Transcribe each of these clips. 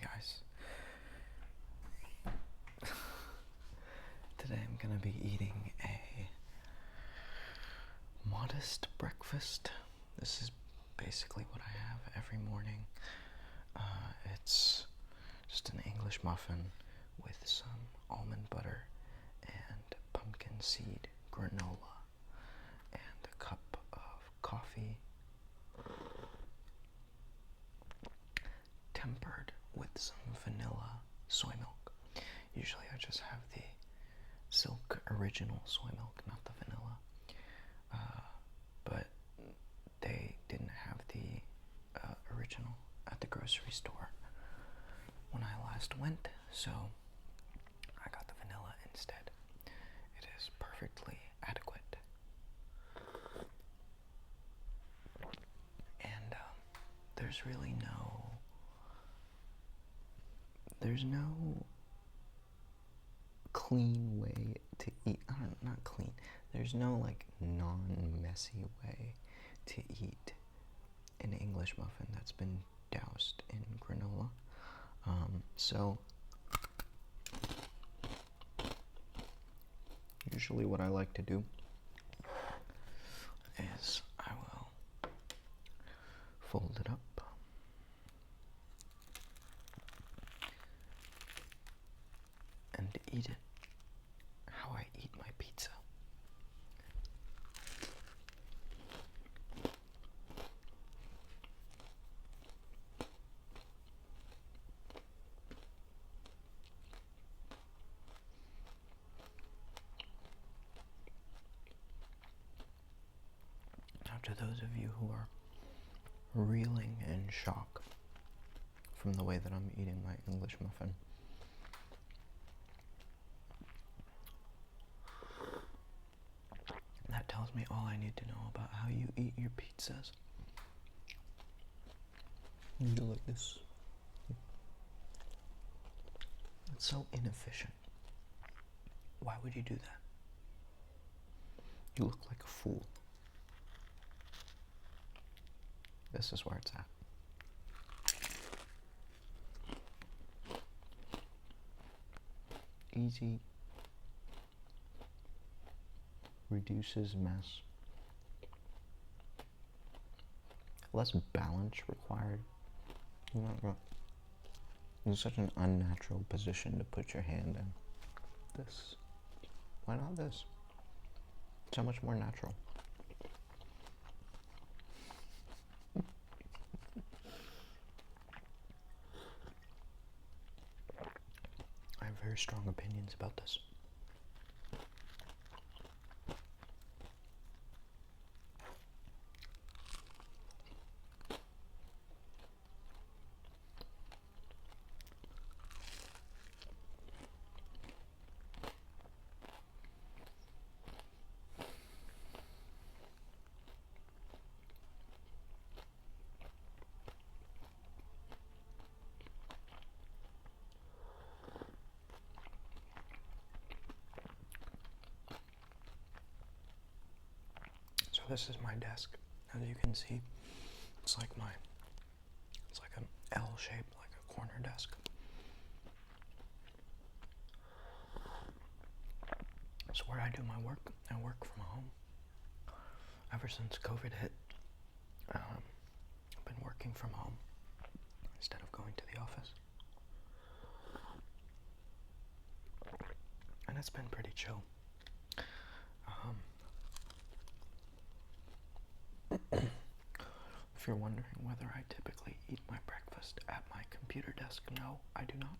guys. Today I'm gonna be eating a modest breakfast. This is basically what I have every morning. It's just an English muffin with some almond butter and pumpkin seed granola and a cup of coffee tempered with some vanilla soy milk. Usually I just have the Silk original soy milk, not the vanilla. But they didn't have the original at the grocery store when I last went, so I got the vanilla instead. It is perfectly adequate. And there's no clean way to eat. Not clean. There's no like non-messy way to eat an English muffin that's been doused in granola. So usually what I like to do is I will fold it up and eat it how I eat my pizza. Now, to those of you who are reeling in shock from the way that I'm eating my English muffin, that tells me all I need to know about how you eat your pizzas. You do like this. It's so inefficient. Why would you do that? You look like a fool. This is where it's at. Easy. Reduces mess. Less balance required. It's such an unnatural position to put your hand in. This. Why not this? So much more natural. I have very strong opinions about this. So this is my desk. As you can see, it's like an L shape, like a corner desk. It's where I do my work. I work from home. Ever since COVID hit, I've been working from home instead of going to the office. And it's been pretty chill. If you're wondering whether I typically eat my breakfast at my computer desk, no, I do not.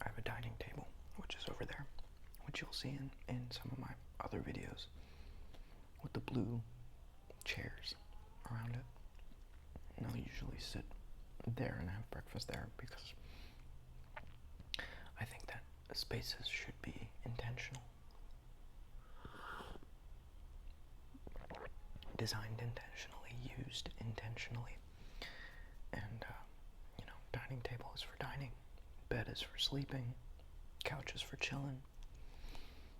I have a dining table, which is over there, which you'll see in some of my other videos, with the blue chairs around it. And I'll usually sit there and have breakfast there because I think that spaces should be intentional. Designed intentionally, used intentionally. And, dining table is for dining, bed is for sleeping, couch is for chilling,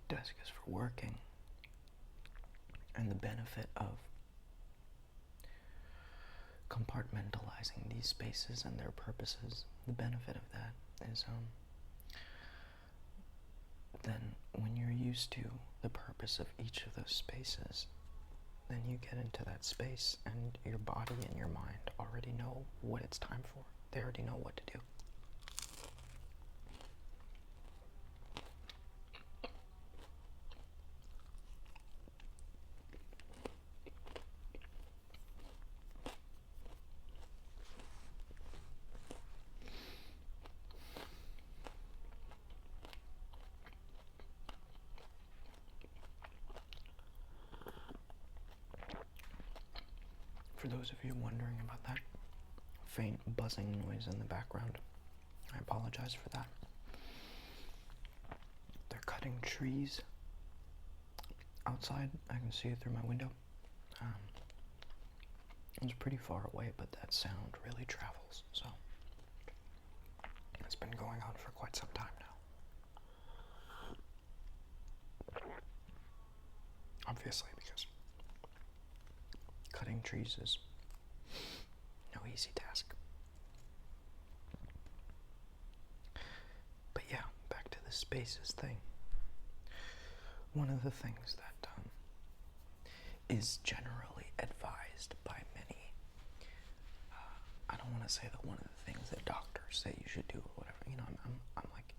desk is for working. And the benefit of compartmentalizing these spaces and their purposes, the benefit of that is then when you're used to the purpose of each of those spaces, then you get into that space and your body and your mind already know what it's time for. They already know what to do. For those of you wondering about that faint buzzing noise in the background, I apologize for that. They're cutting trees outside. I can see it through my window. It's pretty far away, but that sound really travels, so it's been going on for quite some time now. Obviously, because cutting trees is no easy task. But yeah, back to the spaces thing. One of the things that is generally advised by many, I don't want to say that one of the things that doctors say you should do or whatever, you know, I'm like,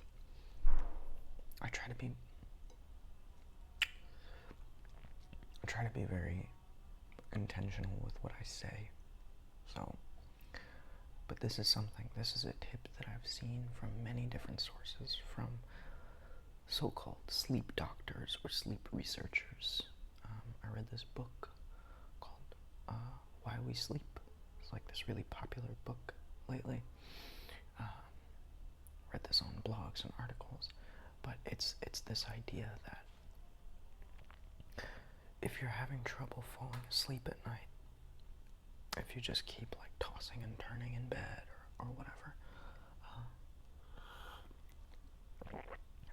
I try to be very intentional with what I say, so, but this is a tip that I've seen from many different sources, from so-called sleep doctors or sleep researchers. I read this book called Why We Sleep. It's like this really popular book lately. Read this on blogs and articles, but it's this idea that if you're having trouble falling asleep at night, if you just keep like tossing and turning in bed or whatever,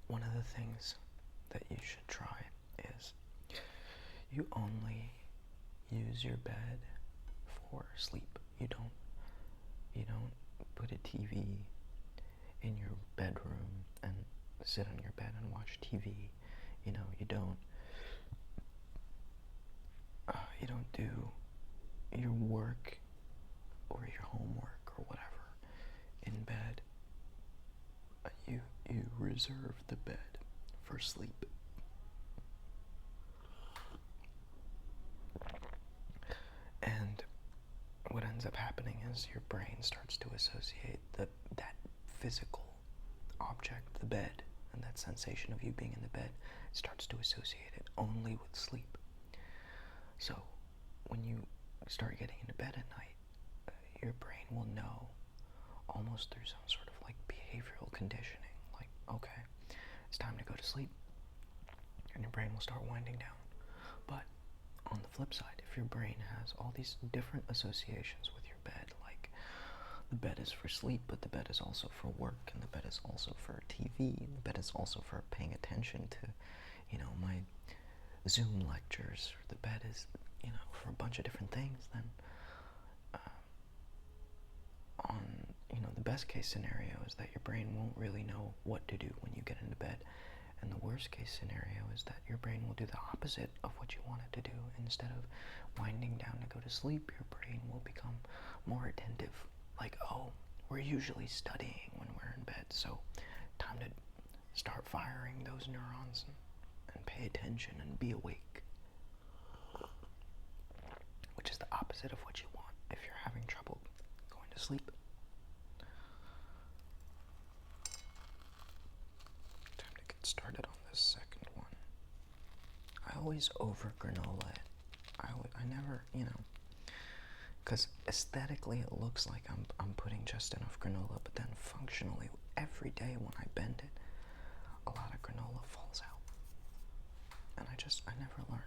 one of the things that you should try is you only use your bed for sleep. You don't put a TV in your bedroom and sit on your bed and watch TV. You know, you don't do your work or your homework or whatever in bed. You reserve the bed for sleep. And what ends up happening is your brain starts to associate that physical object, the bed, and that sensation of you being in the bed, starts to associate it only with sleep. So when you start getting into bed at night, your brain will know, almost through some sort of like behavioral conditioning, like, okay, it's time to go to sleep, and your brain will start winding down. But on the flip side, if your brain has all these different associations with your bed, like the bed is for sleep, but the bed is also for work, and the bed is also for TV, and the bed is also for paying attention to, you know, my Zoom lectures, or the bed is, you know, for a bunch of different things, then the best case scenario is that your brain won't really know what to do when you get into bed. And the worst case scenario is that your brain will do the opposite of what you want it to do. Instead of winding down to go to sleep, your brain will become more attentive. Like, oh, we're usually studying when we're in bed, so time to start firing those neurons and pay attention and be awake. Which is the opposite of what you want if you're having trouble going to sleep. Time to get started on this second one. I always over granola it. I never, because aesthetically it looks like I'm putting just enough granola, but then functionally every day when I bend it, a lot of granola falls out. And I never learn.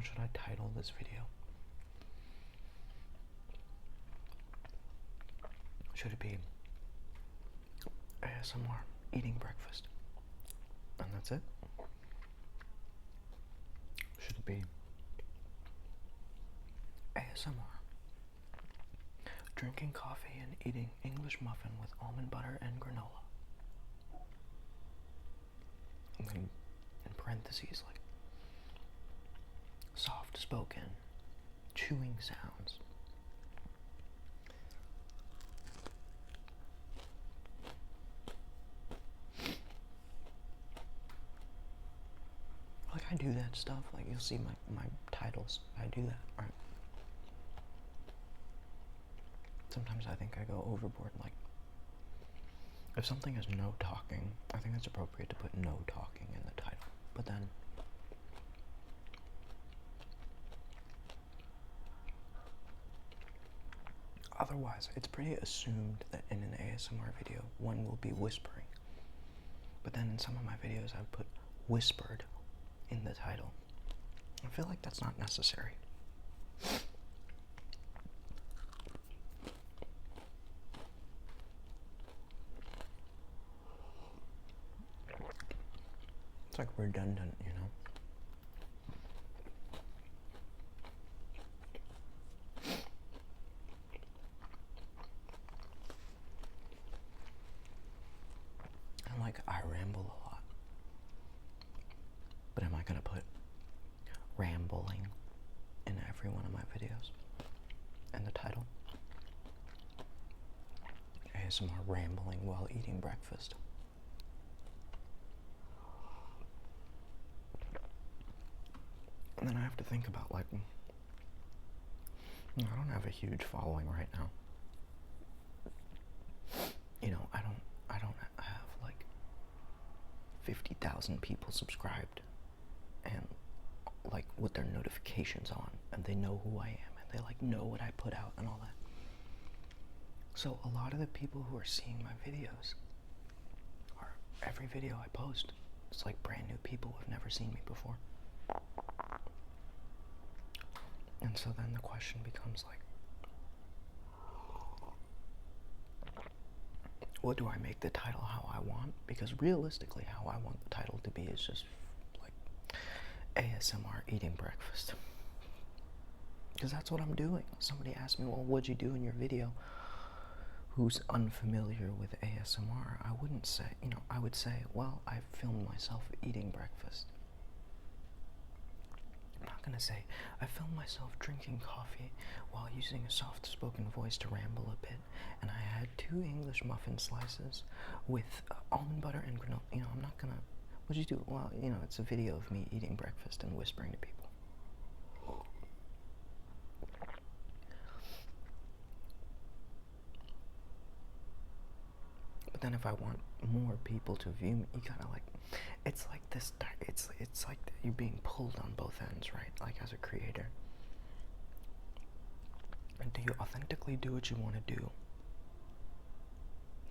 What should I title this video? Should it be ASMR eating breakfast? And that's it? Should it be ASMR drinking coffee and eating English muffin with almond butter and granola? And then in parentheses, like soft spoken chewing sounds. Like, I do that stuff. Like, you'll see my titles. I do that, right? Sometimes I think I go overboard. Like, if something has no talking, I think it's appropriate to put no talking in the title. But then, otherwise, it's pretty assumed that in an ASMR video, one will be whispering. But then in some of my videos, I've put whispered in the title. I feel like that's not necessary. It's like redundant, you know? And like, I ramble a lot. But am I gonna put rambling in every one of my videos? And the title? ASMR rambling while eating breakfast. And then I have to think about, like, I don't have a huge following right now. You know, I don't have like 50,000 people subscribed and like with their notifications on, and they know who I am, and they like know what I put out and all that. So a lot of the people who are seeing my videos are, every video I post, it's like brand new people who've never seen me before. And so then the question becomes like, what do I make the title how I want? Because realistically, how I want the title to be is just like ASMR eating breakfast. Because that's what I'm doing. Somebody asked me, well, what'd you do in your video? Who's unfamiliar with ASMR? I wouldn't say, you know, I would say, well, I filmed myself eating breakfast. I'm not gonna say, I filmed myself drinking coffee while using a soft-spoken voice to ramble a bit, and I had 2 English muffin slices with almond butter and granola. You know, I'm not gonna, what'd you do? Well, you know, it's a video of me eating breakfast and whispering to people. But then if I want more people to view me, you gotta like, it's like this, it's like you're being pulled on both ends, right? Like as a creator. And do you authentically do what you want to do?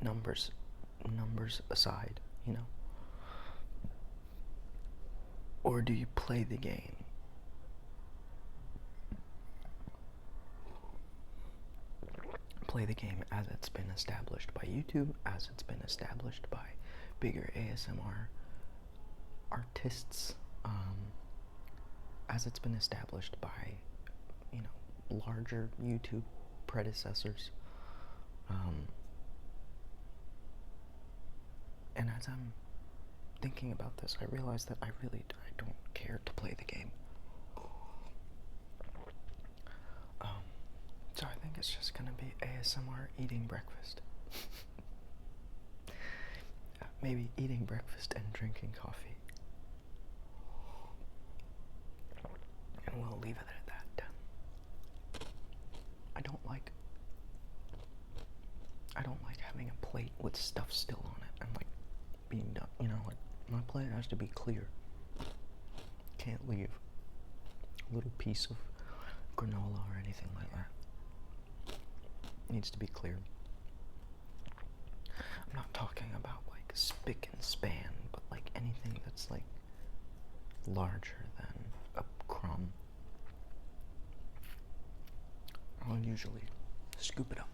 Numbers aside, you know? Or do you play the game? Play the game as it's been established by YouTube, as it's been established by bigger ASMR artists, as it's been established by, you know, larger YouTube predecessors. And as I'm thinking about this, I realize that I don't care to play the game. So I think it's just gonna be ASMR eating breakfast. Maybe eating breakfast and drinking coffee. And we'll leave it at that. I don't like having a plate with stuff still on it and like being done, you know, like my plate has to be clear. Can't leave a little piece of granola or anything like that. Needs to be clear. I'm not talking about like spick and span, but like anything that's like larger than a crumb I'll usually scoop it up.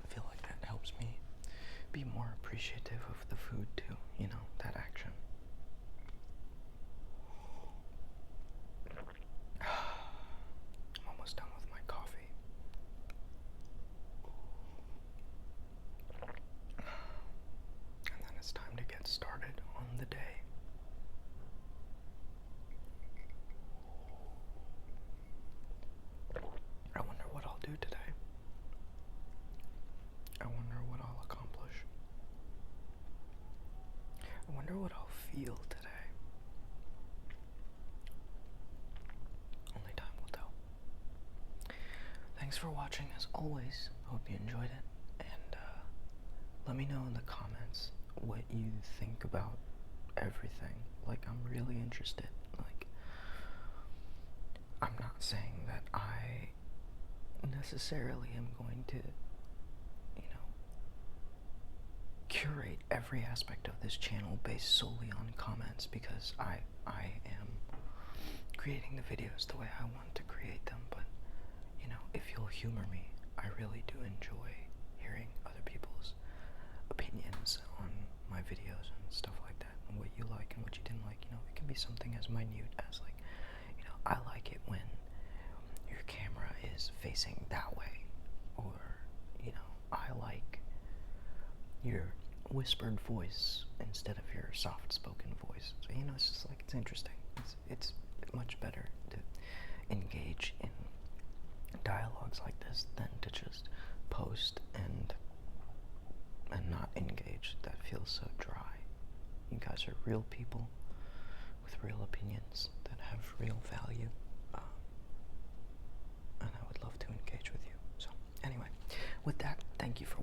I feel like that helps me be more appreciative of the food too, you know, that action. I'm almost done with my coffee. And then it's time to get started on the day. I wonder what I'll do today. I wonder what I'll accomplish. I wonder what I'll feel today. Only time will tell. Thanks for watching as always. Hope you enjoyed it. And let me know in the comments what you think about everything. Like, I'm really interested. Like, I'm not saying that I necessarily am going to, you know, curate every aspect of this channel based solely on comments, because I am creating the videos the way I want to create them. But, you know, if you'll humor me, I really do enjoy hearing other people's opinions on my videos and stuff like that, and what you like and what you didn't like. You know, it can be something as minute as, like, you know, I like it when your camera is facing that way, or, you know, I like your whispered voice instead of your soft-spoken voice. So, you know, it's just like, it's interesting. It's much better to engage in dialogues like this than to just post and not engage. That feels so dry. You guys are real people with real opinions that have real value, and I would love to engage with you. So anyway, with that, thank you for